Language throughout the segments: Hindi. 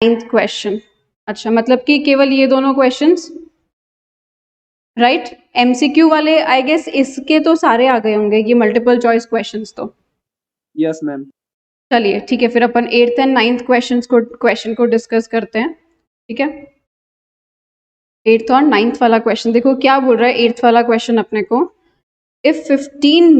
9th question. अच्छा, मतलब कि केवल ये दोनों क्वेश्चंस, राइट? एमसीक्यू वाले आई गेस इसके तो सारे आ गए होंगे, ये मल्टीपल चॉइस क्वेश्चंस तो। Yes ma'am. चलिए ठीक है, फिर अपन 8th एंड 9th क्वेश्चन को डिस्कस करते हैं। ठीक है, 8th और 9th वाला क्वेश्चन देखो क्या बोल रहा है। 8th वाला क्वेश्चन अपने को, if 15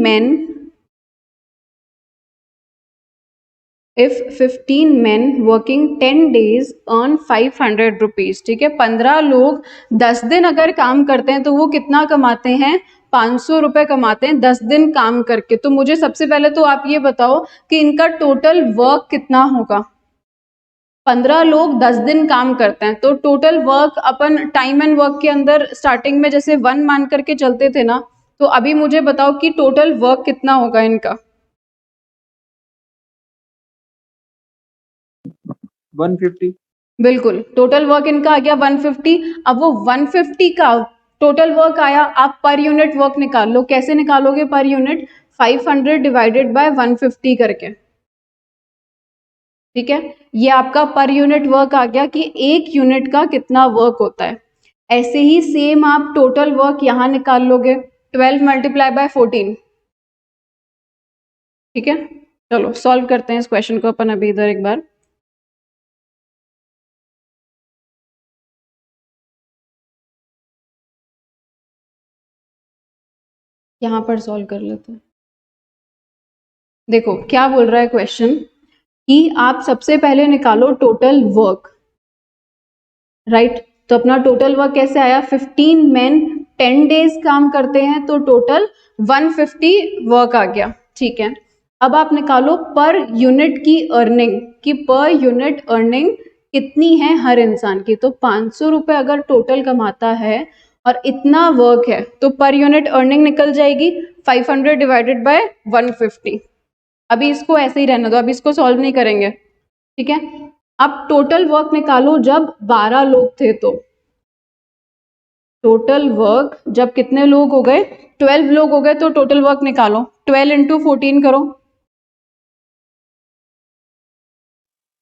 men working 10 days earn 500 rupees। ठीक है, 15 लोग 10 दिन अगर काम करते हैं तो वो कितना कमाते हैं? 500 रुपए कमाते हैं 10 दिन काम करके। तो मुझे सबसे पहले तो आप ये बताओ कि इनका टोटल वर्क कितना होगा। 15 लोग 10 दिन काम करते हैं तो total work upon time and work के अंदर स्टार्टिंग में जैसे 1 मान करके चलते थे ना, तो अभी मुझे बताओ कि टोटल वर्क कितना होगा इनका। 150। बिल्कुल, टोटल वर्क इनका आ गया 150। अब वो 150 का टोटल वर्क आया, आप पर यूनिट वर्क निकाल लो। कैसे निकालोगे पर यूनिट? 500 डिवाइडेड बाय 150 करके। ठीक है, ये आपका पर यूनिट वर्क आ गया कि एक यूनिट का कितना वर्क होता है। ऐसे ही सेम आप टोटल वर्क यहां निकाल लोगे, 12 मल्टीप्लाई बाय 14। ठीक है, चलो सॉल्व करते हैं इस क्वेश्चन को अपन अभी इधर एक बार। यहां पर सॉल्व कर लेते हैं। देखो क्या बोल रहा है क्वेश्चन कि आप सबसे पहले निकालो टोटल वर्क, राइट? तो अपना टोटल वर्क कैसे आया? 15 men 10 डेज काम करते हैं तो टोटल 150 वर्क आ गया। ठीक है, अब आप निकालो पर यूनिट की अर्निंग, कि पर यूनिट अर्निंग कितनी है हर इंसान की। तो 500 रुपए अगर टोटल कमाता है और इतना वर्क है तो पर यूनिट अर्निंग निकल जाएगी 500 डिवाइडेड बाय 150। अभी इसको ऐसे ही रहने दो, अभी इसको सॉल्व नहीं करेंगे। ठीक है, अब टोटल वर्क निकालो जब 12 लोग थे तो। टोटल वर्क जब कितने लोग हो गए? 12 लोग हो गए तो टोटल वर्क निकालो। 12 इंटू 14 करो।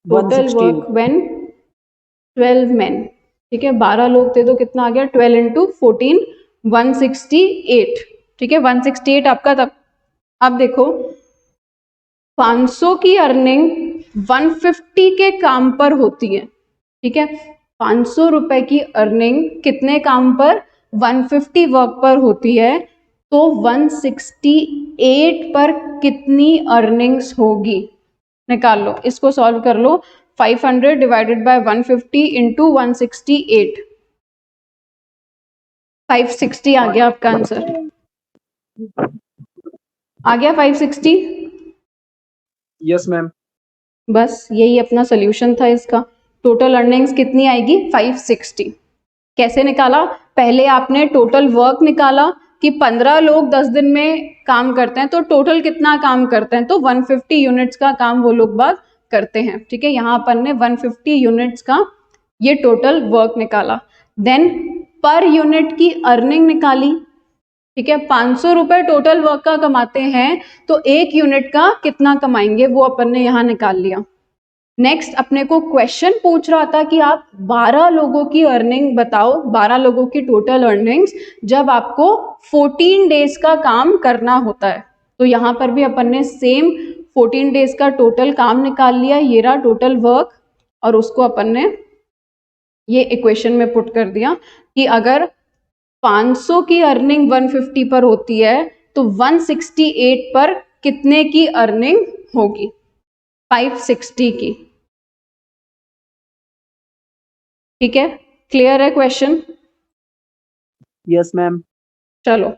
टोटल 168। Work when 12 men। ठीक है, 12 लोग थे तो कितना आ गया? 12 इंटू 14, 168। ठीक है, 168 आपका तब। अब देखो 500 की अर्निंग 150 के काम पर होती है। ठीक है, 500 रुपए की अर्निंग कितने काम पर? 150 वर्क पर होती है। तो 168 पर कितनी अर्निंग्स होगी? निकाल लो, इसको सॉल्व कर लो। 500 डिवाइडेड बाय 150 इंटू 168, 560 आ गया आपका आंसर। आ गया 560। Yes ma'am. बस यही अपना सोल्यूशन था इसका। टोटल अर्निंग्स कितनी आएगी? 560। कैसे निकाला? पहले आपने टोटल वर्क निकाला कि 15 लोग 10 दिन में काम करते हैं तो टोटल कितना काम करते हैं, तो 150 यूनिट्स का काम वो लोग बाग करते हैं। ठीक है, यहाँ अपन ने 150 यूनिट्स का ये टोटल वर्क निकाला। देन पर यूनिट की अर्निंग निकाली। ठीक है, 500 रुपए टोटल वर्क का कमाते हैं तो एक यूनिट का कितना कमाएंगे वो अपन ने यहाँ निकाल लिया। नेक्स्ट अपने को क्वेश्चन पूछ रहा था कि आप 12 लोगों की अर्निंग बताओ, 12 लोगों की टोटल अर्निंग्स जब आपको 14 डेज का काम करना होता है। तो यहां पर भी अपन ने सेम 14 डेज का टोटल काम निकाल लिया, ये रहा टोटल वर्क, और उसको अपन ने ये इक्वेशन में पुट कर दिया कि अगर 500 की अर्निंग 150 पर होती है तो 168 पर कितने की अर्निंग होगी? 560 की। ठीक है, क्लियर है क्वेश्चन? Yes ma'am. चलो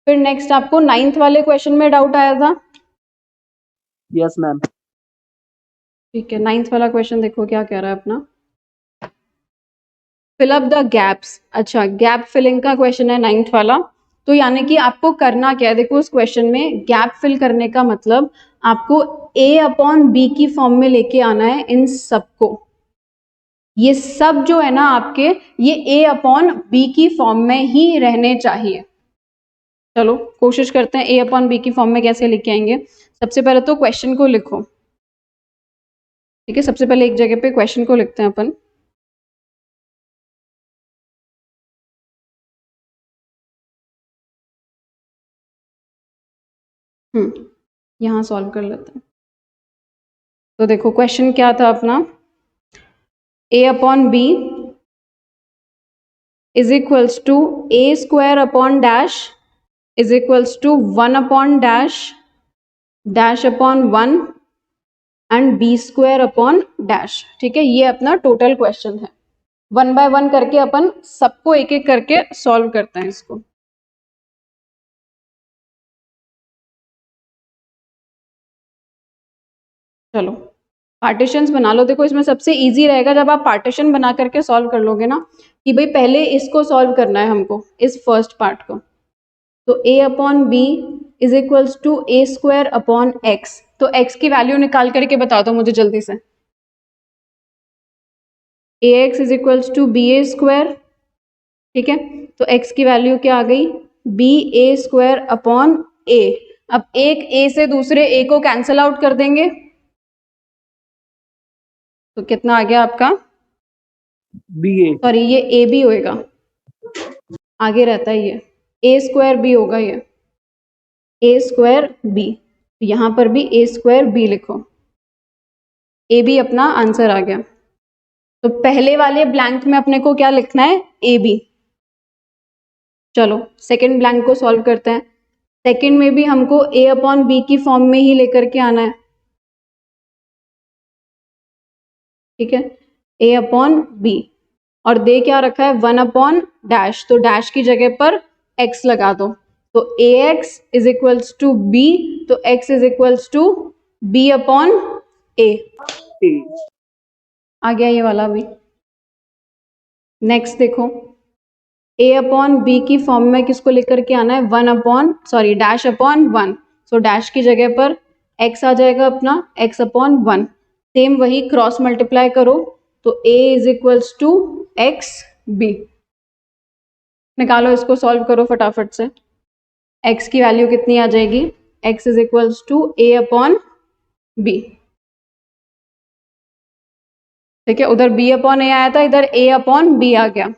फिर नेक्स्ट आपको 9th वाले क्वेश्चन में डाउट आया था। Yes ma'am. ठीक है, 9th वाला क्वेश्चन देखो क्या कह रहा है अपना, फिल अप द गैप्स। अच्छा, गैप फिलिंग का क्वेश्चन है 9th वाला। तो यानी कि आपको करना क्या है, देखो उस क्वेश्चन में गैप फिल करने का मतलब आपको a अपॉन बी की फॉर्म में लेके आना है इन सबको। ये सब जो है ना आपके, ये a अपॉन बी की फॉर्म में ही रहने चाहिए। चलो कोशिश करते हैं a अपॉन बी की फॉर्म में कैसे लिख के आएंगे। सबसे पहले तो क्वेश्चन को लिखो। ठीक है, सबसे पहले एक जगह पे क्वेश्चन को लिखते हैं अपन। यहाँ सॉल्व कर लेते हैं। तो देखो क्वेश्चन क्या था अपना, a upon b is equals to a square upon dash is equals to 1 upon dash dash upon 1 and b square upon dash. ठीक है, ये अपना टोटल क्वेश्चन है। 1 बाय 1 करके अपन सबको एक एक करके सॉल्व करते हैं इसको। चलो पार्टीशंस बना लो। देखो इसमें सबसे इजी रहेगा जब आप पार्टीशन बना करके सॉल्व कर लोगे ना, कि भाई पहले इसको सॉल्व करना है हमको, इस फर्स्ट पार्ट को। तो a upon b is equals to a square upon x. तो x की वैल्यू निकाल करके बता दो मुझे जल्दी से। ax is equals to b a square. ठीक है, तो x की वैल्यू क्या आ गई, b a square upon a. अब एक a से दूसरे a को कैंसिल आउट कर देंगे, तो कितना आ गया आपका, बी ए, सॉरी ये ए बी होएगा, आगे रहता है ये ए स्क्वायर बी होगा, ये ए स्क्वायर बी। यहाँ पर भी ए स्क्वायर बी लिखो, ए बी अपना आंसर आ गया। तो पहले वाले ब्लैंक में अपने को क्या लिखना है, ए बी। चलो सेकंड ब्लैंक को सॉल्व करते हैं। सेकंड में भी हमको ए अपॉन बी की फॉर्म में ही लेकर के आना है। ठीक है, ए अपॉन बी और दे क्या रखा है, 1 अपॉन डैश, तो डैश की जगह पर x लगा दो। तो ax is equals to b, तो x is equals to b upon a। आ गया ये वाला भी। नेक्स्ट देखो, a अपॉन b की फॉर्म में किसको लेकर के आना है, 1 upon sorry dash upon 1। So dash की जगह पर x आ जाएगा अपना, x अपॉन 1। सेम वही क्रॉस मल्टीप्लाई करो, तो a is equals to x b. निकालो इसको, सॉल्व करो फटाफट से। x की वैल्यू कितनी आ जाएगी, x is equals to a upon b. ठीक है, उधर b अपॉन a आया था, इधर a अपॉन b आ गया।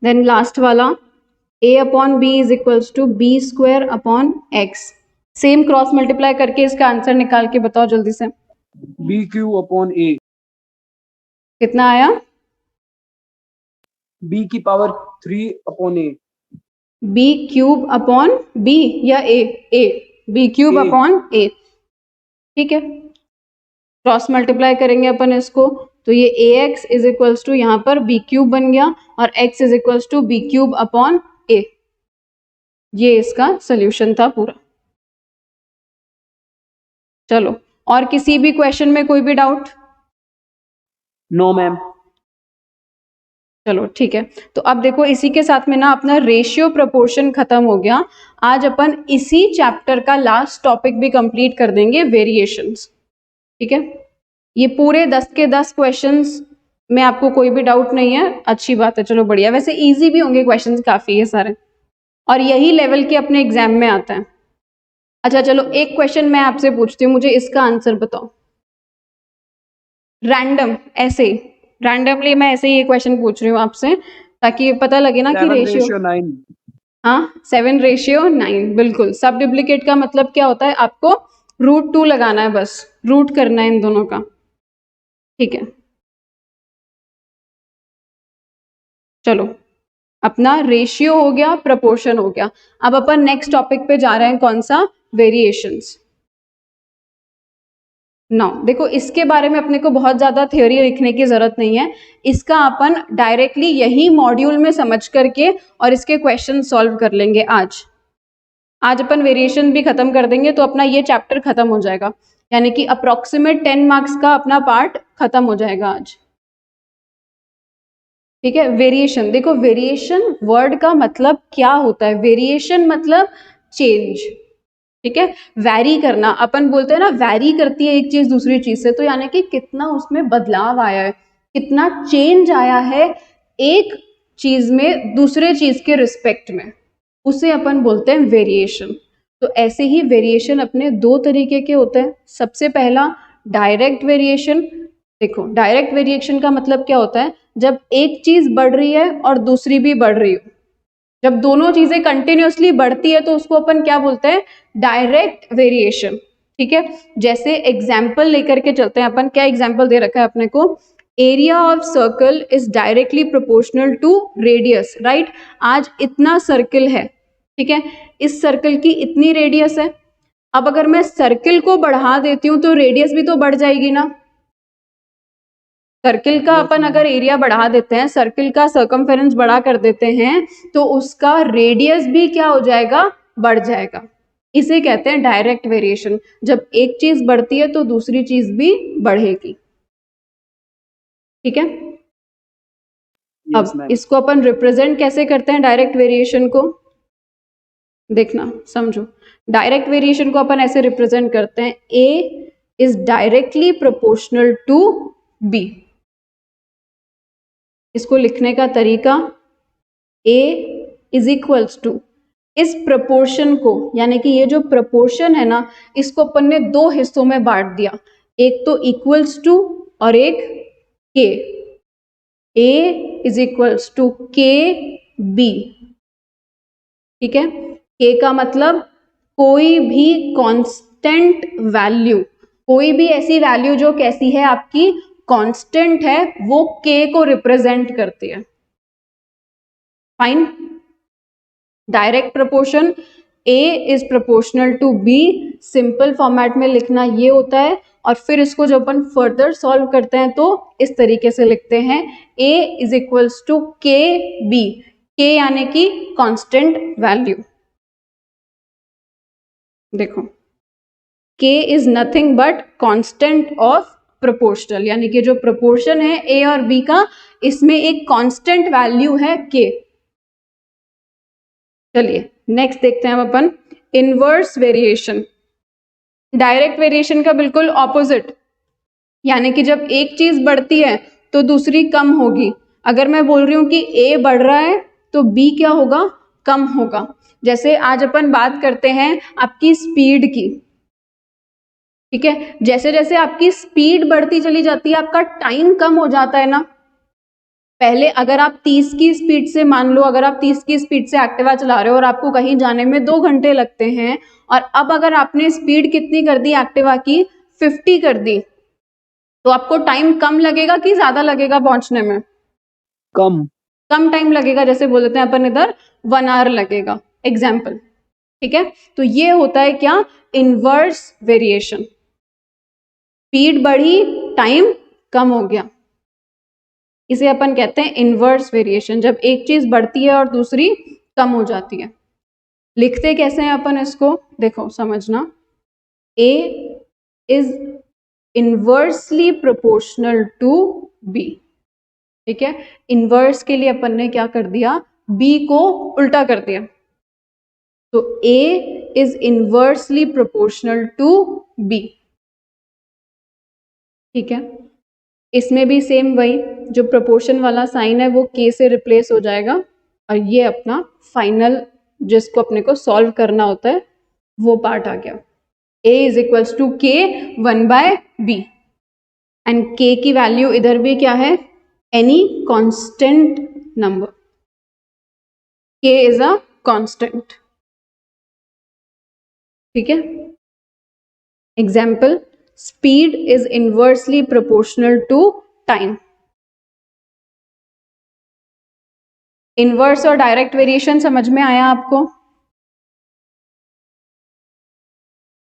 देन लास्ट वाला a upon b is equals to b square upon x। Same cross multiply करके इसका आंसर निकाल के बताओ जल्दी से। बी क्यू अपॉन ए, कितना आया, बी की पावर 3 अपॉन ए, b क्यूब अपॉन b या a b cube A। Upon a। ठीक है, क्रॉस मल्टीप्लाई करेंगे अपन इसको, तो ये ax इज इक्वल्स टू यहाँ पर b क्यूब बन गया और x is equals to b cube upon a। ये इसका सोल्यूशन था पूरा। चलो और किसी भी क्वेश्चन में कोई भी डाउट? No ma'am. चलो ठीक है, तो अब देखो इसी के साथ में ना अपना रेशियो प्रोपोर्शन खत्म हो गया। आज अपन इसी चैप्टर का लास्ट टॉपिक भी कंप्लीट कर देंगे, वेरिएशंस। ठीक है, ये पूरे 10 के 10 क्वेश्चंस में आपको कोई भी डाउट नहीं है, अच्छी बात है। चलो बढ़िया, वैसे इजी भी होंगे क्वेश्चंस काफी ये सारे, और यही लेवल के अपने एग्जाम में आता है। अच्छा चलो एक क्वेश्चन मैं आपसे पूछती हूँ, मुझे इसका आंसर बताओ। रैंडम ऐसे रैंडमली मैं ऐसे ही ये क्वेश्चन पूछ रही हूँ आपसे, ताकि पता लगे ना कि 7 रेशियो। रेशियो 9, हाँ 7:9, बिल्कुल। सब डुप्लीकेट का मतलब क्या होता है, आपको √2 लगाना है, बस रूट करना है इन दोनों का। ठीक है, चलो अपना रेशियो हो गया, प्रपोर्शन हो गया। अब अपन नेक्स्ट टॉपिक पे जा रहे हैं, कौन सा, वेरिएशंस। नाउ देखो इसके बारे में अपने को बहुत ज्यादा थ्योरी लिखने की जरूरत नहीं है, इसका अपन डायरेक्टली यही मॉड्यूल में समझ करके और इसके क्वेश्चन सॉल्व कर लेंगे। आज अपन वेरिएशन भी खत्म कर देंगे, तो अपना ये चैप्टर खत्म हो जाएगा, यानी कि अप्रोक्सीमेट 10 मार्क्स का अपना पार्ट खत्म हो जाएगा आज। ठीक है, वेरिएशन देखो, वेरिएशन वर्ड का मतलब क्या होता है, वेरिएशन मतलब चेंज। ठीक है, वैरी करना, अपन बोलते हैं ना वैरी करती है एक चीज दूसरी चीज से, तो यानी कि कितना उसमें बदलाव आया है, कितना चेंज आया है एक चीज में दूसरे चीज के रिस्पेक्ट में, उसे अपन बोलते हैं वेरिएशन। तो ऐसे ही वेरिएशन अपने दो तरीके के होते हैं। सबसे पहला डायरेक्ट वेरिएशन। देखो डायरेक्ट वेरिएशन का मतलब क्या होता है, जब एक चीज बढ़ रही है और दूसरी भी बढ़ रही हो, जब दोनों चीजें कंटिन्यूअसली बढ़ती है तो उसको अपन क्या बोलते हैं, डायरेक्ट वेरिएशन। ठीक है, जैसे एग्जाम्पल लेकर के चलते हैं अपन। क्या एग्जाम्पल दे रखा है अपने को, area of circle is directly proportional to radius, right. आज इतना सर्कल है, ठीक है, इस सर्कल की इतनी रेडियस है। अब अगर मैं सर्कल को बढ़ा देती हूँ तो रेडियस भी तो बढ़ जाएगी ना। सर्किल का अपन अगर एरिया बढ़ा देते हैं, सर्किल का सर्कमफेरेंस बड़ा कर देते हैं, तो उसका रेडियस भी क्या हो जाएगा, बढ़ जाएगा। इसे कहते हैं डायरेक्ट वेरिएशन। जब एक चीज बढ़ती है तो दूसरी चीज भी बढ़ेगी। ठीक है, Yes, अब ma'am. इसको अपन रिप्रेजेंट कैसे करते हैं डायरेक्ट वेरिएशन को, देखना समझो। डायरेक्ट वेरिएशन को अपन ऐसे रिप्रेजेंट करते हैं, a is directly proportional to b. इसको लिखने का तरीका, A इज इक्वल्स टू, इस प्रपोर्शन को, यानी कि ये जो प्रपोर्शन है ना, इसको अपन ने दो हिस्सों में बांट दिया, एक तो इक्वल्स टू और एक के। A इज इक्वल्स टू के बी। ठीक है, K का मतलब कोई भी कांस्टेंट वैल्यू, कोई भी ऐसी वैल्यू जो कैसी है आपकी कांस्टेंट है, वो K को रिप्रेजेंट करती है। Fine, direct proportion, A is proportional to B, simple format में लिखना ये होता है। और फिर इसको जब अपन फर्दर सॉल्व करते हैं तो इस तरीके से लिखते हैं, A इज इक्वल्स टू के बी, K यानी कि कांस्टेंट वैल्यू। देखो K is nothing but constant of proportional, यानी कि जो प्रोपोर्शन है A और B का, इसमें एक कांस्टेंट वैल्यू है K। चलिए नेक्स्ट देखते हैं हम अपन इनवर्स वेरिएशन। डायरेक्ट वेरिएशन का बिल्कुल ऑपोजिट, यानी कि जब एक चीज बढ़ती है तो दूसरी कम होगी। अगर मैं बोल रही हूं कि A बढ़ रहा है तो B क्या होगा, कम होगा। जैसे आज अपन बात करते हैं आपकी स्पीड की। ठीक है, जैसे जैसे आपकी स्पीड बढ़ती चली जाती है आपका टाइम कम हो जाता है ना। पहले अगर आप 30 की स्पीड से, मान लो अगर आप 30 की स्पीड से एक्टिवा चला रहे हो और आपको कहीं जाने में 2 घंटे लगते हैं, और अब अगर आपने स्पीड कितनी कर दी एक्टिवा की, 50 कर दी, तो आपको टाइम कम लगेगा कि ज्यादा लगेगा पहुंचने में, कम कम टाइम लगेगा। जैसे बोल देते हैं अपन इधर 1 आवर लगेगा एग्जाम्पल। ठीक है, तो ये होता है क्या, इनवर्स वेरिएशन। स्पीड बढ़ी, टाइम कम हो गया, इसे अपन कहते हैं इनवर्स वेरिएशन, जब एक चीज बढ़ती है और दूसरी कम हो जाती है। लिखते कैसे हैं अपन इसको, देखो समझना, A is inversely proportional to B। ठीक है, इनवर्स के लिए अपन ने क्या कर दिया, B को उल्टा कर दिया, तो A is inversely proportional to B। ठीक है, इसमें भी सेम वही, जो प्रोपोर्शन वाला साइन है वो K से रिप्लेस हो जाएगा, और ये अपना फाइनल जिसको अपने को सॉल्व करना होता है वो पार्ट आ गया। A is equals to K 1/B, and K की वैल्यू इधर भी क्या है, any constant number, K is a constant. ठीक है, example, speed is inversely proportional to time. Inverse और डायरेक्ट वेरिएशन समझ में आया आपको।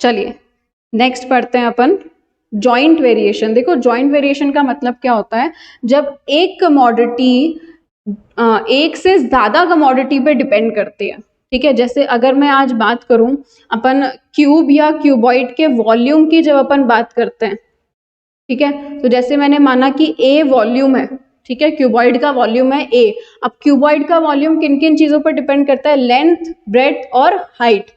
चलिए नेक्स्ट पढ़ते हैं अपन जॉइंट वेरिएशन। देखो जॉइंट वेरिएशन का मतलब क्या होता है, जब एक कमोडिटी एक से ज्यादा कमोडिटी पे डिपेंड करती है। ठीक है, जैसे अगर मैं आज बात करूं, अपन क्यूब या क्यूबॉइड के वॉल्यूम की जब अपन बात करते हैं, ठीक है, तो जैसे मैंने माना कि A वॉल्यूम है, ठीक है, क्यूबॉइड का वॉल्यूम है A। अब क्यूबॉइड का वॉल्यूम किन किन चीजों पर डिपेंड करता है, लेंथ, ब्रेड्थ और हाइट,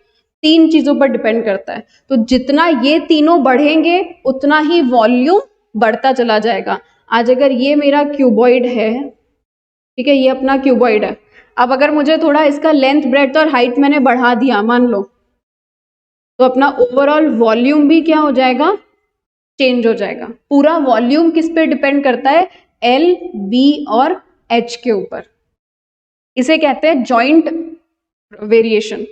3 चीजों पर डिपेंड करता है। तो जितना ये तीनों बढ़ेंगे उतना ही वॉल्यूम बढ़ता चला जाएगा। आज अगर ये मेरा क्यूबॉइड है, ठीक है, ये अपना क्यूबॉइड है, अब अगर मुझे थोड़ा इसका लेंथ, ब्रेड्थ और हाइट मैंने बढ़ा दिया, मान लो तो अपना ओवरऑल वॉल्यूम भी क्या हो जाएगा, चेंज हो जाएगा। पूरा वॉल्यूम किस पे डिपेंड करता है, एल, बी और एच के ऊपर। इसे कहते हैं जॉइंट वेरिएशन।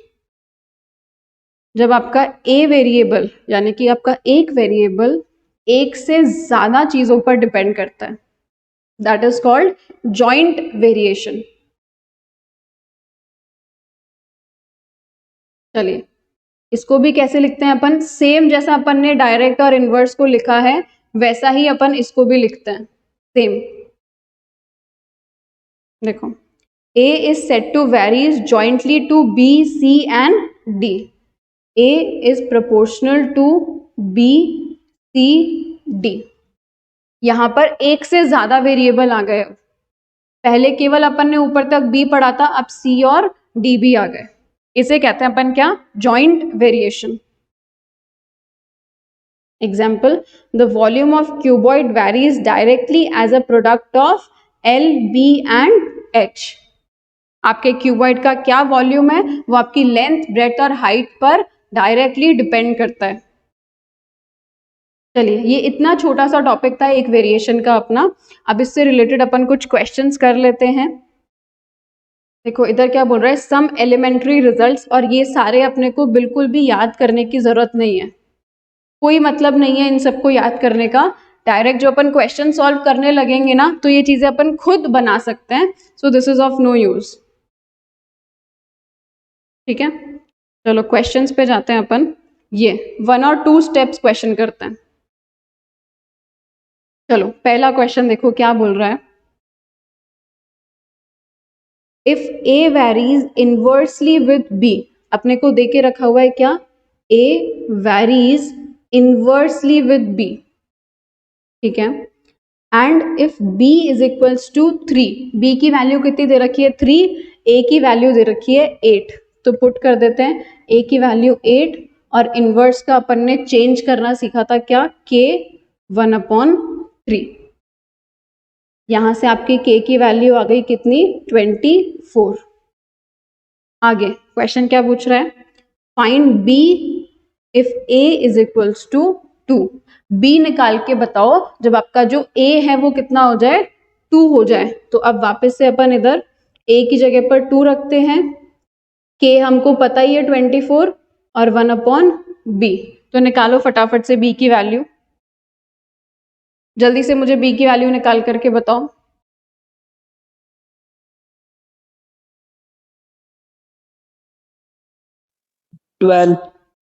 जब आपका ए वेरिएबल यानी कि आपका एक वेरिएबल एक से ज्यादा चीजों पर डिपेंड करता है, that is called joint variation. चलिए इसको भी कैसे लिखते हैं अपन, सेम जैसा अपन ने डायरेक्ट और इनवर्स को लिखा है वैसा ही अपन इसको भी लिखते हैं सेम। देखो A is said to varies jointly to B, C and D. A is proportional to B, C, D. यहां पर एक से ज्यादा वेरिएबल आ गए। पहले केवल अपन ने ऊपर तक B पढ़ा था, अब C और D भी आ गए। इसे कहते हैं अपन क्या, joint variation. Example, the volume of cuboid varies directly as a product of L, B and H. आपके क्यूबॉइड का क्या वॉल्यूम है, वो आपकी लेंथ, ब्रेड्थ और हाइट पर डायरेक्टली डिपेंड करता है। चलिए ये इतना छोटा सा टॉपिक था एक वेरिएशन का अपना। अब इससे रिलेटेड अपन कुछ क्वेश्चंस कर लेते हैं। देखो इधर क्या बोल रहा है, सम एलिमेंट्री रिजल्ट्स, और ये सारे अपने को बिल्कुल भी याद करने की जरूरत नहीं है, कोई मतलब नहीं है इन सबको याद करने का। डायरेक्ट जो अपन क्वेश्चन सॉल्व करने लगेंगे ना तो ये चीजें अपन खुद बना सकते हैं। So this is of no use. ठीक है, चलो क्वेश्चंस पे जाते हैं अपन। ये 1 और 2 स्टेप्स क्वेश्चन करते हैं। चलो पहला क्वेश्चन देखो क्या बोल रहा है, if a varies inversely with b. अपने को दे के रखा हुआ है क्या, a varies inversely with b, ठीक है। And if b is equals to 3, b की वैल्यू कितनी दे रखी है 3, a की वैल्यू दे रखी है 8, तो पुट कर देते हैं a की वैल्यू 8 और इनवर्स का अपन ने चेंज करना सीखा था क्या, k 1/3। यहां से आपकी k की वैल्यू आ गई कितनी, 24। आगे क्वेश्चन क्या पूछ रहा है, find b if a is equals to 2। b निकाल के बताओ जब आपका जो a है वो कितना हो जाए, 2 हो जाए। तो अब वापस से अपन इधर a की जगह पर 2 रखते हैं, k हमको पता ही है 24 और 1/b, तो निकालो फटाफट से b की वैल्यू। जल्दी से मुझे b की वैल्यू निकाल करके बताओ।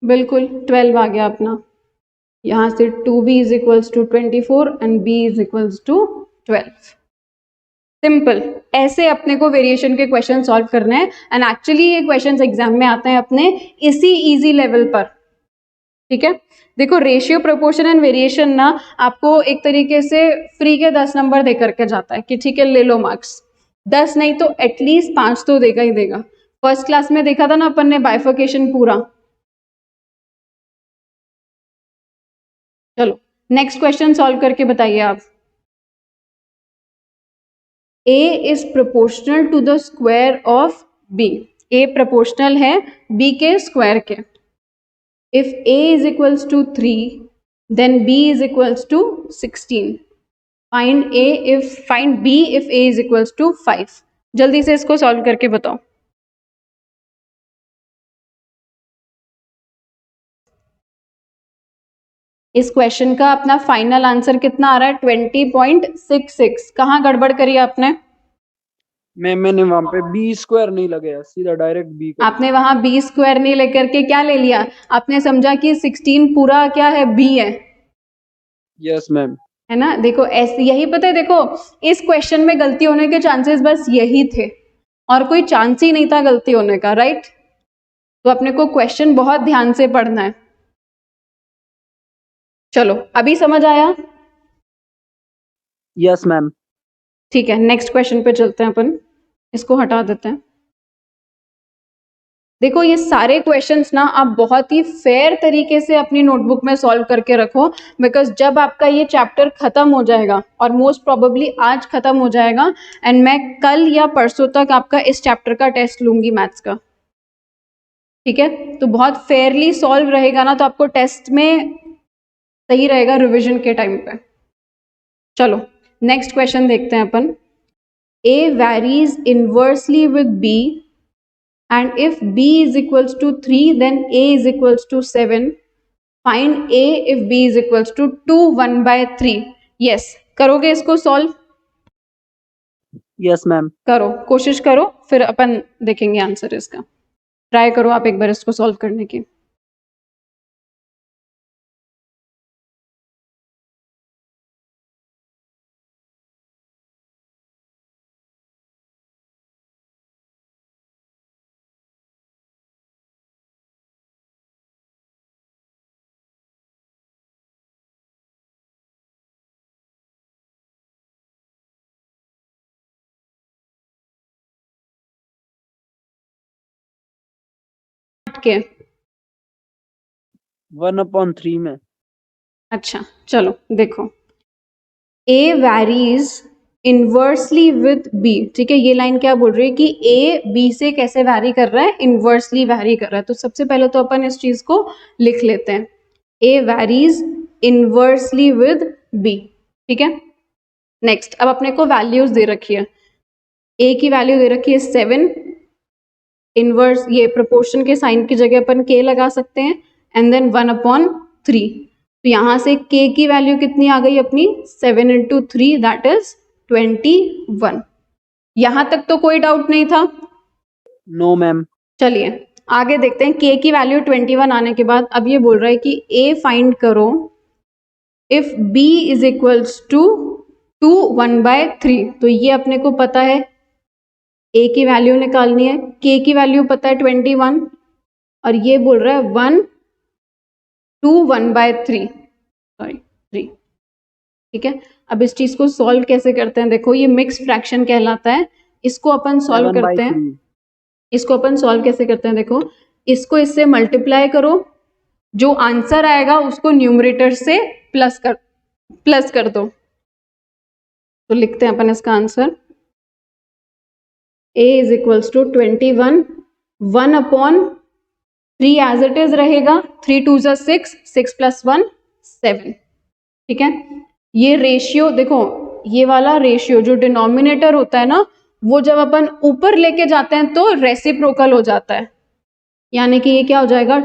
बिल्कुल 12 आ गया अपना। यहां से 2b is equals to 24 and b is equals to 12। सिंपल, ऐसे अपने को वेरिएशन के क्वेश्चन सॉल्व करने हैं। एंड एक्चुअली ये क्वेश्चंस एग्जाम में आते हैं अपने इसी इजी लेवल पर। ठीक है, देखो रेशियो, प्रोपोर्शन एंड वेरिएशन ना आपको एक तरीके से फ्री के 10 नंबर दे करके जाता है कि ठीक है ले लो मार्क्स। 10 नहीं तो एटलीस्ट 5 तो देगा ही देगा। फर्स्ट क्लास में देखा था ना अपन ने बाइफर्केशन पूरा। चलो नेक्स्ट क्वेश्चन सॉल्व करके बताइए आप। A is proportional to the square of B. A proportional है B के स्क्वायर के। If A is equals to 3, then B is equals to 16. Find B if A is equals to 5. जल्दी से इसको सॉल्व करके बताओ। इस क्वेश्चन का अपना फाइनल आंसर कितना आ रहा है, 20.66। कहाँ गड़बड़ करी आपने? मैंने वहां पे बी स्क्वायर नहीं लगाया, सीधा डायरेक्ट बी कर। आपने वहां बी स्क्वायर नहीं लेकर के क्या ले लिया, आपने समझा कि 16 पूरा क्या है, बी है। Yes ma'am. है ना, देखो ऐसे यही पता है, देखो इस क्वेश्चन में गलती होने के चांसेस बस यही थे और कोई चांस ही नहीं था गलती होने का, राइट। तो अपने को क्वेश्चन बहुत ध्यान से पढ़ना है। चलो अभी समझ आया? Yes ma'am. ठीक है, नेक्स्ट क्वेश्चन पे चलते हैं अपन। इसको हटा देते हैं। देखो ये सारे क्वेश्चंस ना आप बहुत ही फेयर तरीके से अपनी नोटबुक में सॉल्व करके रखो, बिकॉज जब आपका ये चैप्टर खत्म हो जाएगा, और मोस्ट प्रोबेबली आज खत्म हो जाएगा, एंड मैं कल या परसों तक आपका इस चैप्टर का टेस्ट लूंगी मैथ्स का। ठीक है, तो बहुत फेयरली सॉल्व रहेगा ना, तो आपको टेस्ट में सही रहेगा रिवीजन के टाइम पे। चलो नेक्स्ट क्वेश्चन देखते हैं अपन। A varies inversely with B, and if B is equals to 3 then A is equals to 7. Find A if B is equals to 2 1/3. Yes, करोगे इसको सॉल्व? Yes ma'am. करो, कोशिश करो, फिर अपन देखेंगे आंसर इसका। ट्राई करो आप एक बार इसको सॉल्व करने की। के 1/3 में। अच्छा चलो देखो, A varies inversely with B, ठीक है, ये लाइन क्या बोल रही है कि A B से कैसे वैरी कर रहा है, इनवर्सली वैरी कर रहा है। तो सबसे पहले तो अपन इस चीज को लिख लेते हैं, A varies inversely with B, ठीक है। नेक्स्ट, अब अपने को वैल्यूज दे रखी है, A की वैल्यू दे रखी है 7, इनवर्स ये प्रोपोर्शन के साइन की जगह अपन K लगा सकते हैं, एंड देन 1/3। तो यहाँ से K की वैल्यू कितनी आ गई अपनी, 7 × 3 दैट इज 21। यहाँ तक तो कोई डाउट नहीं था? No ma'am. चलिए आगे देखते हैं। K की वैल्यू 21 आने के बाद अब ये बोल रहा है कि A फाइंड करो if B is equals to 2 1/3। तो ये अपने को पता है, A की वैल्यू निकालनी है, K की वैल्यू पता है 21, और ये बोल रहा है 1 2 1/3 सॉरी 3, ठीक है। अब इस चीज को सॉल्व कैसे करते हैं, देखो ये मिक्स फ्रैक्शन कहलाता है, इसको अपन सॉल्व करते हैं। 7/3। इसको अपन सॉल्व कैसे करते हैं, देखो इसको इससे मल्टीप्लाई करो, जो आंसर आएगा उसको न्यूमरेटर से प्लस कर दो। तो लिखते हैं अपन इसका answer, A is equals to 21, 1/3 as it is रहेगा, 3 2 6, 6 + 1 7, ठीक है। ये रेशियो देखो, ये वाला रेशियो जो डिनोमिनेटर होता है ना, वो जब अपन ऊपर लेके जाते हैं तो रेसिप्रोकल हो जाता है, यानी कि ये क्या हो जाएगा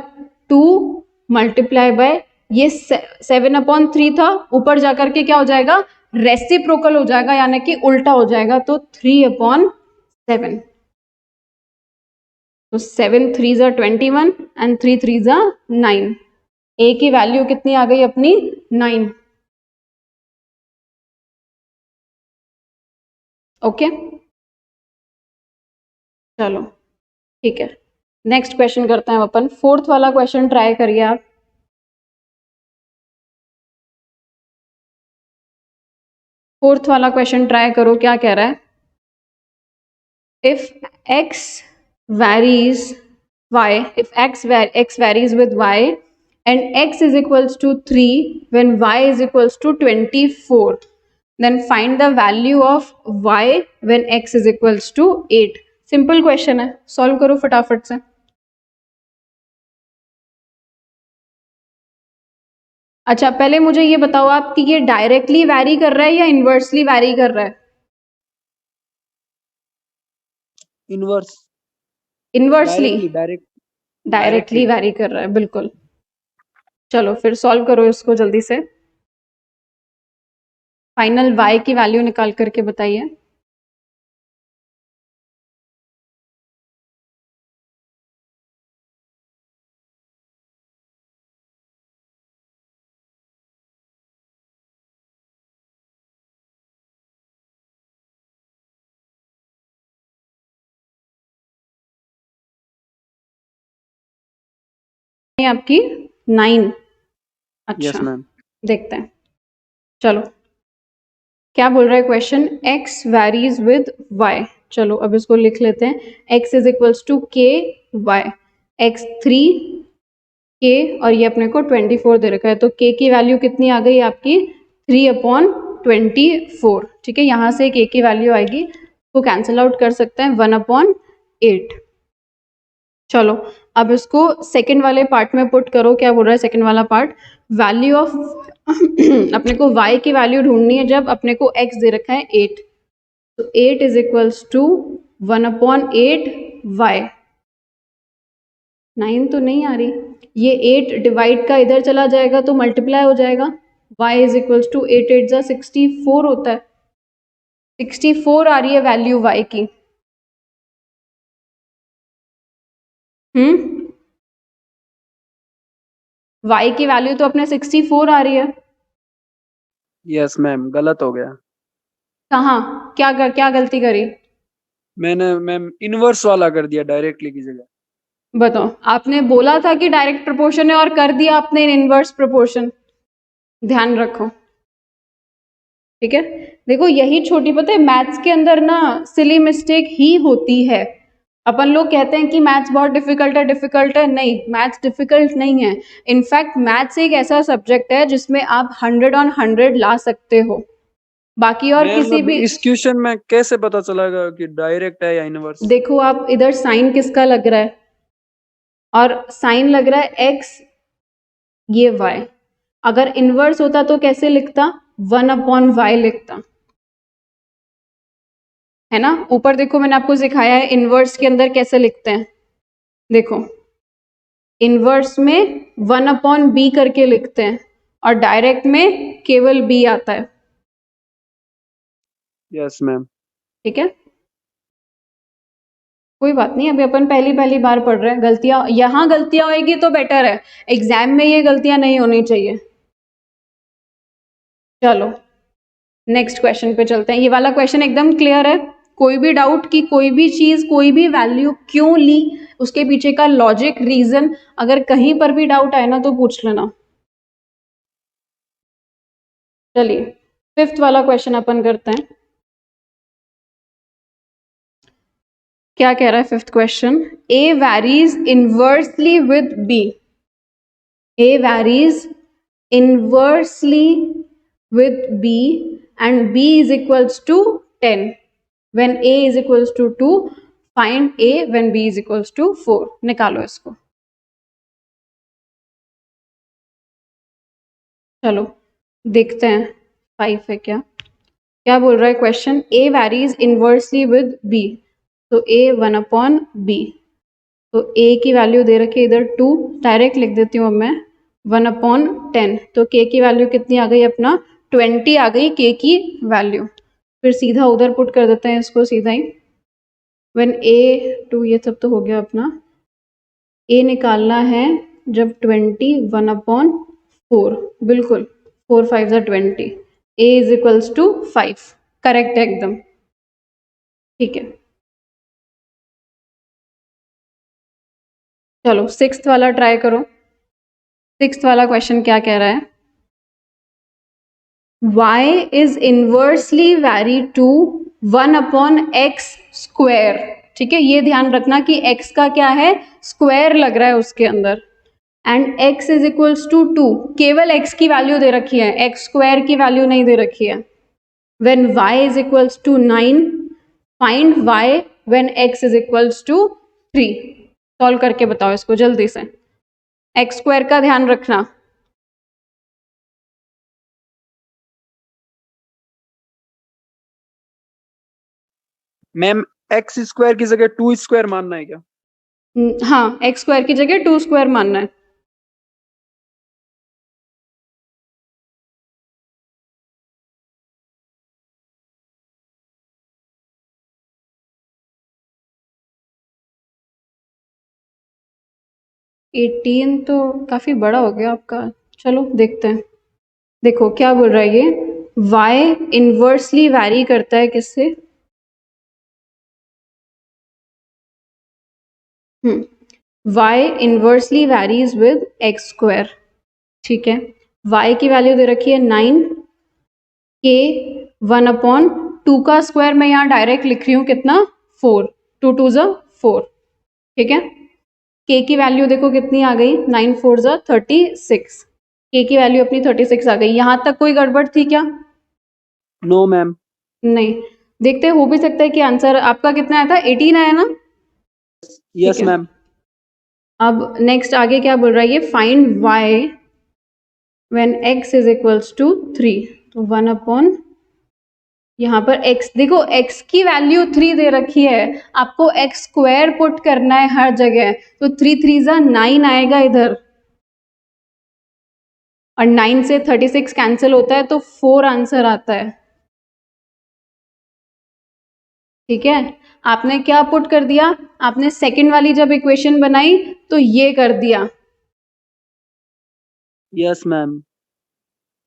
2 मल्टीप्लाई बाय ये 7/3 था, ऊपर जाकर के क्या हो जाएगा रेसिप्रोकल हो जाएगा, यानी कि उल्टा हो जाएगा, तो 3/7। तो 7 3s are 21 and 3 3s are 9। A की वैल्यू कितनी आ गई अपनी 9। ओके चलो ठीक है, नेक्स्ट क्वेश्चन करते हैं अपन। 4th वाला क्वेश्चन ट्राई करिए आप। फोर्थ वाला क्वेश्चन ट्राई करो, क्या कह रहा है, if x varies y, if x varies with y and x is equals to 3 when y is equals to 24, then find the value of y when x is equals to 8। Simple question है, सॉल्व करो फटाफट से। अच्छा पहले मुझे ये बताओ आप कि ये डायरेक्टली वैरी कर रहा है या इनवर्सली वैरी कर रहा है? इनवर्स। इनवर्सली डायरेक्टली वैरी कर रहा है, बिल्कुल। चलो फिर सॉल्व करो इसको जल्दी से, फाइनल y की वैल्यू निकाल करके बताइए। आपकी 9। अच्छा यस मैम। देखते हैं, चलो क्या बोल रहा है question, x varies with y। चलो अब इसको लिख लेते हैं, x is equals to k y, x 3 k और ये अपने को 24 दे रखा है, तो k की वैल्यू कितनी आ गई आपकी 3/24, ठीक है। यहाँ से k की वैल्यू आएगी, तो कैंसिल आउट कर सकते हैं 1/8। चलो अब इसको सेकंड वाले पार्ट में पुट करो। क्या बोल रहा है सेकंड वाला पार्ट? वैल्यू ऑफ अपने को y की वैल्यू ढूंढनी है जब अपने को x दे रखा है 8, तो 8 इज इक्वल्स टू 1/8 y। 9 तो नहीं आ रही, ये 8 डिवाइड का इधर चला जाएगा तो मल्टीप्लाई हो जाएगा। y इज इक्वल्स टू 8 8 जा 64 होता है, 64 आ रही है वैल्यू y की। y की वैल्यू तो अपने 64 आ रही है। यस मैम, गलत हो गया। कहाँ? क्या गलती करी? मैंने मैम इनवर्स वाला कर दिया डायरेक्टली की जगह। बताओ, आपने बोला था कि डायरेक्ट प्रोपोर्शन है और कर दिया आपने इनवर्स प्रोपोर्शन। ध्यान रखो, ठीक है। देखो यही छोटी, पता है मैथ्स के अंदर ना सिली मिस्टेक ही होती है। अपन लोग कहते हैं कि मैथ्स बहुत डिफिकल्ट है, नहीं मैथ्स डिफिकल्ट नहीं है। इनफैक्ट मैथ्स एक ऐसा सब्जेक्ट है जिसमें आप 100 on 100 ला सकते हो, बाकी और मैम किसी अब भी। इस क्वेश्चन में कैसे पता चलेगा कि डायरेक्ट है या इनवर्स? देखो आप इधर साइन किसका लग रहा है, और साइन लग रहा है x, ये y। अगर इनवर्स होता तो कैसे लिखता? 1/y लिखता, है ना। ऊपर देखो मैंने आपको सिखाया है इनवर्स के अंदर कैसे लिखते हैं। देखो इनवर्स में 1/b करके लिखते हैं और डायरेक्ट में केवल b आता है, यस मैम। ठीक है। कोई बात नहीं, अभी अपन पहली बार पढ़ रहे हैं, गलतियां यहाँ गलतियां होएगी तो बेटर है, एग्जाम में ये गलतियां नहीं होनी चाहिए। चलो नेक्स्ट क्वेश्चन पे चलते हैं। ये वाला क्वेश्चन एकदम क्लियर है, कोई भी डाउट कि कोई भी चीज कोई भी वैल्यू क्यों ली, उसके पीछे का लॉजिक रीजन अगर कहीं पर भी डाउट आए ना तो पूछ लेना। चलिए फिफ्थ वाला क्वेश्चन अपन करते हैं। क्या कह रहा है fifth question? A varies inversely with B. A varies inversely with B and B is equals to 10. When A is equals to 2, find A when B is equals to 4. निकालो इसको। चलो देखते हैं 5 है क्या। क्या बोल रहा है question? A varies inversely with B. तो A 1/B, तो A की वैल्यू दे रखी है इधर 2, डायरेक्ट लिख देती हूँ अब मैं 1/10। तो K की वैल्यू कितनी आ गई अपना? 20 आ गई K की वैल्यू। फिर सीधा उधर पुट कर देते हैं इसको सीधा ही। व्हेन A 2, ये सब तो हो गया अपना। A निकालना है जब 20 1/4, बिल्कुल 4 5 20, A is equals to 5, correct है एकदम, ठीक है। चलो सिक्स्थ वाला ट्राई करो। सिक्स्थ वाला क्वेश्चन क्या कह रहा है? y is inversely vary to 1/x square, ठीक है। ये ध्यान रखना कि x का क्या है, स्क्वायर लग रहा है उसके अंदर, and x is equals to 2, केवल x की वैल्यू दे रखी है, x स्क्वायर की वैल्यू नहीं दे रखी है। When y is equals to 9, find y when x is equals to 3। Solve करके बताओ इसको जल्दी से, x स्क्वायर का ध्यान रखना। मैम एक्स स्क्वायर की जगह 2 स्क्वायर मानना है क्या? हाँ, x स्क्वायर की जगह 2 स्क्वायर मानना है। एटीन तो काफी बड़ा हो गया आपका, चलो देखते हैं। देखो क्या बोल रहा है ये, y इनवर्सली वैरी करता है किससे? y inversely varies with x square, ठीक है। y की वैल्यू दे रखी है 9, k 1/2 का स्क्वायर मैं यहाँ डायरेक्ट लिख रही हूँ कितना, 4, 2 2 ज़ा 4, ठीक है। k की वैल्यू देखो कितनी आ गई, 9 4 ज़ा 36, k की वैल्यू अपनी 36 आ गई। यहाँ तक कोई गड़बड़ थी क्या? No ma'am. नहीं। देखते हो भी सकता है कि आंसर आपका कितना आया था, 18 आया ना? यस ठीक है, मैम। अब नेक्स्ट आगे क्या बोल रहा है ये, find y when x is equals to 3, तो 1 अपॉन यहाँ पर x, देखो x की वैल्यू 3 दे रखी है, आपको x स्क्वायर पुट करना है हर जगह, तो 3 3 जा 9 आएगा इधर, और 9 से 36 कैंसिल होता है तो 4 आंसर आता है। ठीक है, आपने क्या पुट कर दिया, आपने सेकंड वाली जब इक्वेशन बनाई तो ये कर दिया, yes ma'am.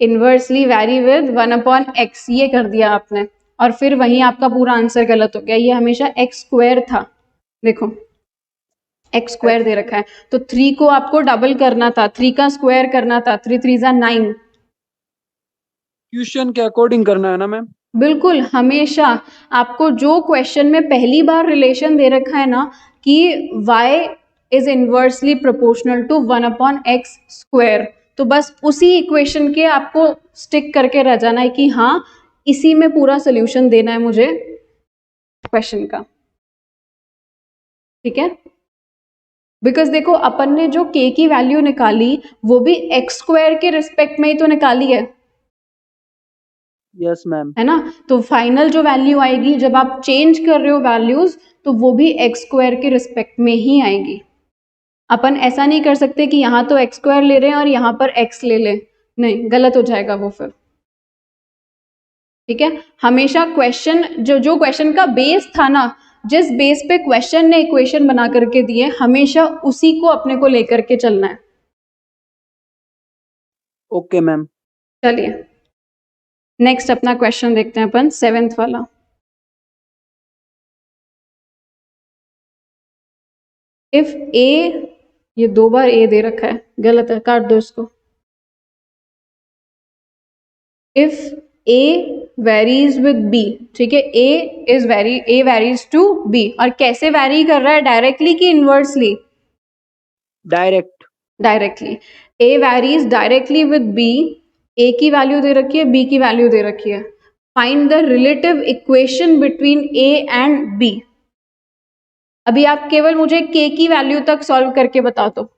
Inversely vary with 1 upon x, ये कर दिया आपने, और फिर वहीं आपका पूरा आंसर गलत हो गया, ये हमेशा एक्स स्क्वायर था, देखो एक्स स्क्वायर दे रखा है, तो 3 को आपको डबल करना था, 3 का स्क्वायर करना था, 3 3 जा 9। क्वेश्चन के अकॉर्डिंग करना है ना मैम? बिल्कुल, हमेशा आपको जो क्वेश्चन में पहली बार रिलेशन दे रखा है ना कि y is inversely proportional to 1 upon x square, तो बस उसी इक्वेशन के आपको स्टिक करके रह जाना है कि हाँ इसी में पूरा सोल्यूशन देना है मुझे क्वेश्चन का। ठीक है, बिकॉज देखो अपन ने जो k की वैल्यू निकाली वो भी एक्स स्क्वायर के रिस्पेक्ट में ही तो निकाली है, यस मैम। है ना, तो फाइनल जो वैल्यू आएगी जब आप चेंज कर रहे हो वैल्यूज तो वो भी एक्स स्क्वायर के रिस्पेक्ट में ही आएगी। अपन ऐसा नहीं कर सकते कि यहाँ तो एक्स स्क्वायर ले रहे हैं और यहाँ पर एक्स ले लें, नहीं गलत हो जाएगा वो फिर। ठीक है, हमेशा क्वेश्चन जो क्वेश्चन का बेस था ना, जिस बेस पे क्वेश्चन ने इक्वेशन बना करके दिए, हमेशा उसी को अपने को लेकर के चलना है। Okay ma'am. चलिए नेक्स्ट अपना क्वेश्चन देखते हैं अपन, 7th वाला। इफ ए, ये 2 बार ए दे रखा है, गलत है, काट दो इसको। If a varies with b, ठीक है, ए वेरीज टू बी, और कैसे वेरी कर रहा है, डायरेक्टली कि inversely? Direct. Directly. A varies directly with b, a की वैल्यू दे रखी है, बी की वैल्यू दे रखी है, find the relative equation between a and b. अभी आप केवल मुझे के की वैल्यू तक सॉल्व करके बता दो,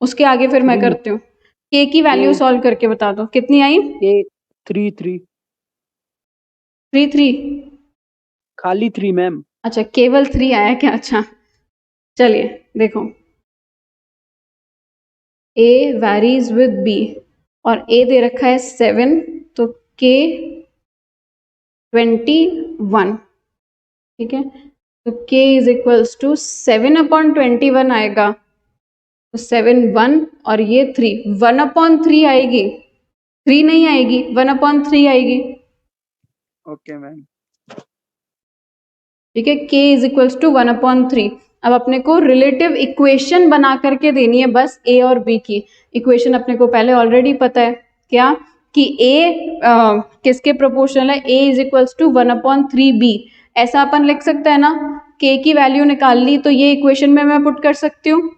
उसके आगे फिर मैं 3 करती हूँ। के की वैल्यू सॉल्व करके बता दो, कितनी आई? ए 3 3 3 3, खाली 3 मैम। अच्छा केवल 3 आया क्या? अच्छा चलिए देखो, ए वैरीज विद बी और ए दे रखा है 7, तो के 21, ठीक है, तो k is equals to 7 upon 21 आएगा, तो 7 1 और ये 3, 1 अपॉन 3 आएगी, 3 नहीं आएगी, 1 अपॉन 3 आएगी। Okay ma'am. ठीक है, k is equals to 1 upon 3। अब अपने को रिलेटिव इक्वेशन बना करके देनी है बस a और b की। इक्वेशन अपने को पहले ऑलरेडी पता है, क्या कि a किसके प्रोपोर्शनल है, a is equals to 1 upon 3b, ऐसा अपन लिख सकते हैं ना, k की वैल्यू निकाल ली तो ये इक्वेशन में मैं पुट कर सकती हूँ।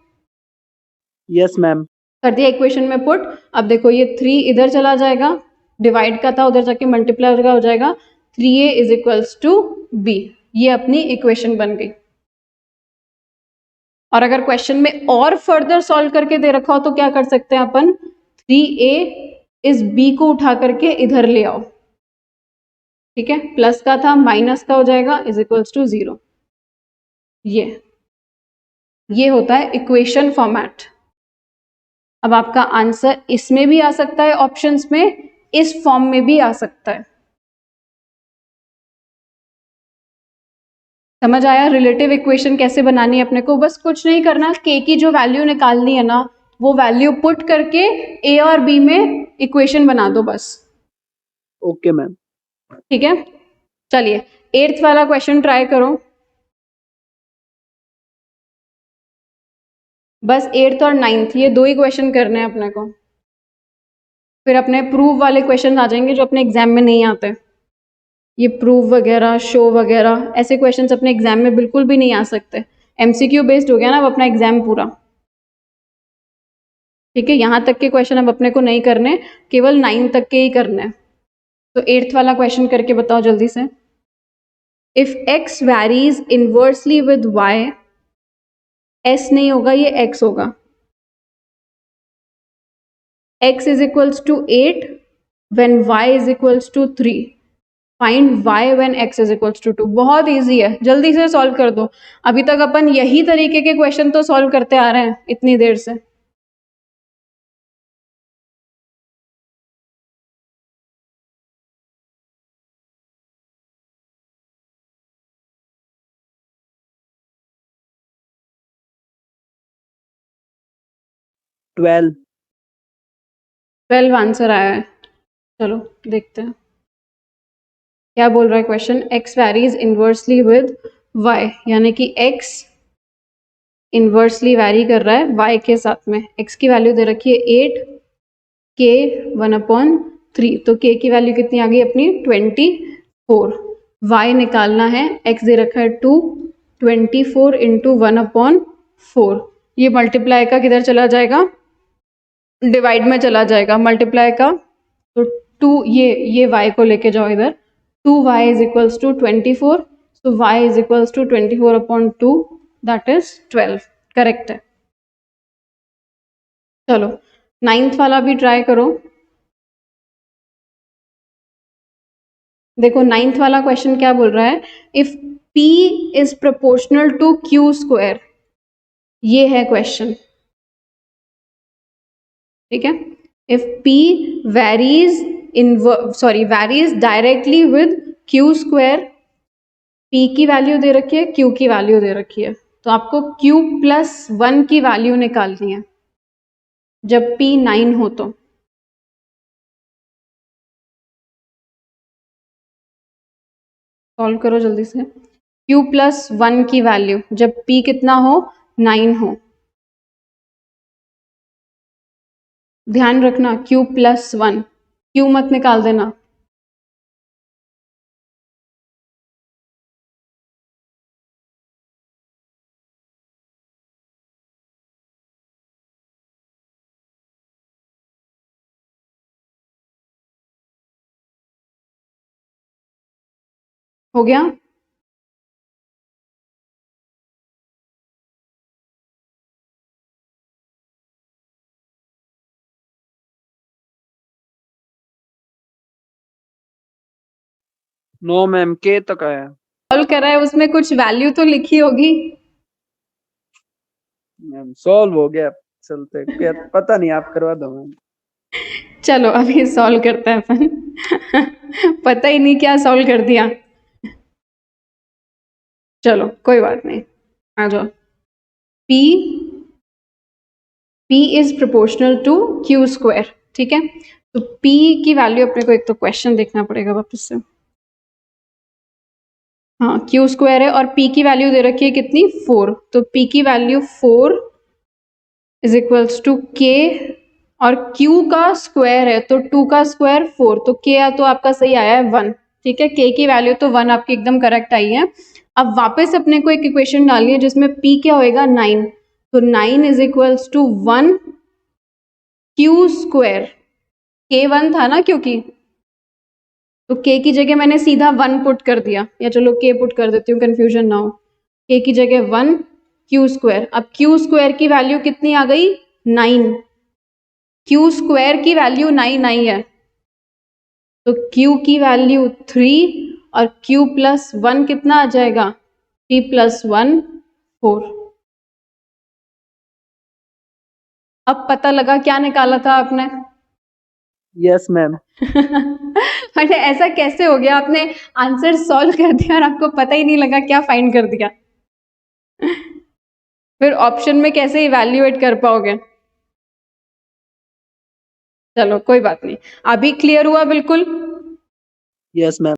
Yes ma'am. कर दिया इक्वेशन में पुट। अब देखो ये 3 इधर चला जाएगा, डिवाइड का था उधर जाके मल्टीप्लाई हो जाएगा, 3a is equals to b, ये अपनी इक्वेशन बन गई। और अगर क्वेश्चन में और फर्दर सॉल्व करके दे रखा हो तो क्या कर सकते हैं अपन, 3a इस b को उठा करके इधर ले आओ, ठीक है, प्लस का था माइनस का हो जाएगा, इज इक्वल्स टू 0। ये होता है इक्वेशन फॉर्मेट। अब आपका आंसर इसमें भी आ सकता है, ऑप्शंस में, इस फॉर्म में भी आ सकता है। समझ आया रिलेटिव इक्वेशन कैसे बनानी है अपने को? बस कुछ नहीं करना, k की जो वैल्यू निकालनी है ना, वो वैल्यू पुट करके a और b में इक्वेशन बना दो बस। Okay ma'am. ठीक है, चलिए 8th वाला क्वेश्चन ट्राई करो। बस 8th और 9th ये 2 ही क्वेश्चन करने हैं अपने को, फिर अपने प्रूव वाले क्वेश्चन आ जाएंगे जो अपने एग्जाम में नहीं आते। ये प्रूव वगैरह, शो वगैरह, ऐसे क्वेश्चंस अपने एग्जाम में बिल्कुल भी नहीं आ सकते। एमसीक्यू बेस्ड हो गया ना अब अपना एग्जाम पूरा। ठीक है, यहाँ तक के क्वेश्चन अब अपने को नहीं करने, केवल 9 तक के ही करने हैं। तो 8th वाला क्वेश्चन करके बताओ जल्दी से। If x varies inversely with y s नहीं होगा, ये x होगा। x is equals to 8 when y is equals to 3. Find y when x is equals to 2। बहुत इजी है, जल्दी से सॉल्व कर दो। अभी तक अपन यही तरीके के क्वेश्चन तो सॉल्व करते आ रहे हैं इतनी देर से। ट्वेल्व 12 आंसर आया है। चलो देखते हैं क्या बोल रहा है question. x varies inversely with y, यानी कि x इनवर्सली वैरी कर रहा है y के साथ में। x की वैल्यू दे रखी है 8, k 1/3, तो k की वैल्यू कितनी आ गई अपनी 24। y निकालना है, x दे रखा है 2, 24 इंटू 1/4। ये मल्टीप्लाई का किधर चला जाएगा, डिवाइड में चला जाएगा। मल्टीप्लाई का तो 2, ये y को लेके जाओ इधर, 2y is equals to 24, so y is equals to 24/2, that is 12। Correct है। चलो 9th वाला भी ट्राई करो। देखो 9th वाला क्वेश्चन क्या बोल रहा है, if p is proportional to q square, ये है क्वेश्चन, ठीक है। If p varies varies directly with q square, p की वैल्यू दे रखी है, q की वैल्यू दे रखी है, तो आपको q प्लस 1 की वैल्यू निकालनी है जब p 9 हो तो। सॉल्व करो जल्दी से। q प्लस 1 की वैल्यू जब p कितना हो, 9 हो। ध्यान रखना q प्लस 1, q मत निकाल देना। हो गया। नो मैम, के तक आया। सॉल्व करा है, उसमें कुछ वैल्यू तो लिखी होगी। मैम सॉल्व हो गया, चलते क्या पता नहीं, आप करवा दो मैम। चलो अभी सॉल्व करते हैं अपन पता ही नहीं क्या सॉल्व कर दिया। चलो कोई बात नहीं, आ जाओ। p is proportional to q square, ठीक है। तो p की वैल्यू अपने को एक तो क्वेश्चन देखना पड़ेगा वापस से। हाँ q स्क्वायर है और p की वैल्यू दे रखी है कितनी, 4, तो p की value 4 is equals to k, और q का स्क्वायर है तो 2 का स्क्वायर 4, तो k तो आपका सही आया है 1, ठीक है। k की वैल्यू तो 1 आपकी एकदम करेक्ट आई है। अब वापस अपने को एक इक्वेशन डालनी है जिसमें p क्या होएगा, 9, तो 9 is equals to 1 q square, k 1 था ना क्योंकि, तो k की जगह मैंने सीधा 1 पुट कर दिया, या चलो k पुट कर देती हूँ कंफ्यूजन ना हो। k की जगह 1 q स्क्वायर, अब q स्क्वायर की वैल्यू कितनी आ गई, 9, q स्क्वायर की वैल्यू 9 आई है, तो q की वैल्यू 3 और q प्लस 1 कितना आ जाएगा, 3 प्लस 1 4। अब पता लगा क्या निकाला था आपने यस मैम। अरे ऐसा कैसे हो गया, आपने आंसर सॉल्व कर दिया और आपको पता ही नहीं लगा क्या फाइंड कर दिया फिर ऑप्शन में कैसे इवैल्यूएट कर पाओगे। चलो कोई बात नहीं, अभी क्लियर हुआ बिल्कुल। Yes ma'am.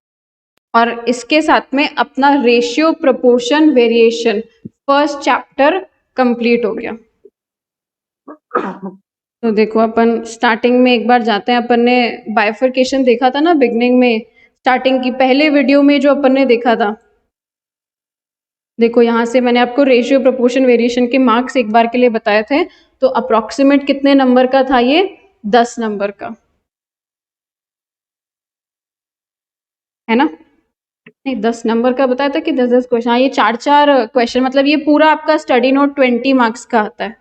और इसके साथ में अपना ratio proportion variation first chapter complete हो गया। तो देखो अपन स्टार्टिंग में एक बार जाते हैं, अपन ने बाइफरकेशन देखा था ना बिगनिंग में, स्टार्टिंग की पहले वीडियो में जो अपन ने देखा था। देखो यहाँ से मैंने आपको रेशियो प्रोपोर्शन वेरिएशन के मार्क्स एक बार के लिए बताए थे, तो अप्रोक्सीमेट कितने नंबर का था ये, 10 नंबर का, है ना। नहीं 10 नंबर का बताया था कि 10-10 क्वेश्चन। हाँ, ये 4-4 क्वेश्चन, मतलब ये पूरा आपका स्टडी नोट 20 मार्क्स का आता है,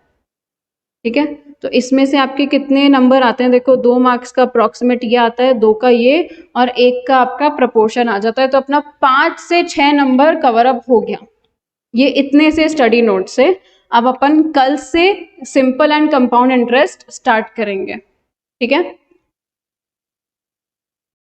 ठीक है। तो इसमें से आपके कितने नंबर आते हैं, देखो 2 मार्क्स का अप्रॉक्सीमेट ये आता है, 2 का ये और 1 का आपका प्रपोर्शन आ जाता है। तो अपना 5 से 6 नंबर कवर अप हो गया, ये इतने से स्टडी नोट से। अब अपन कल से simple and compound interest start करेंगे, ठीक है।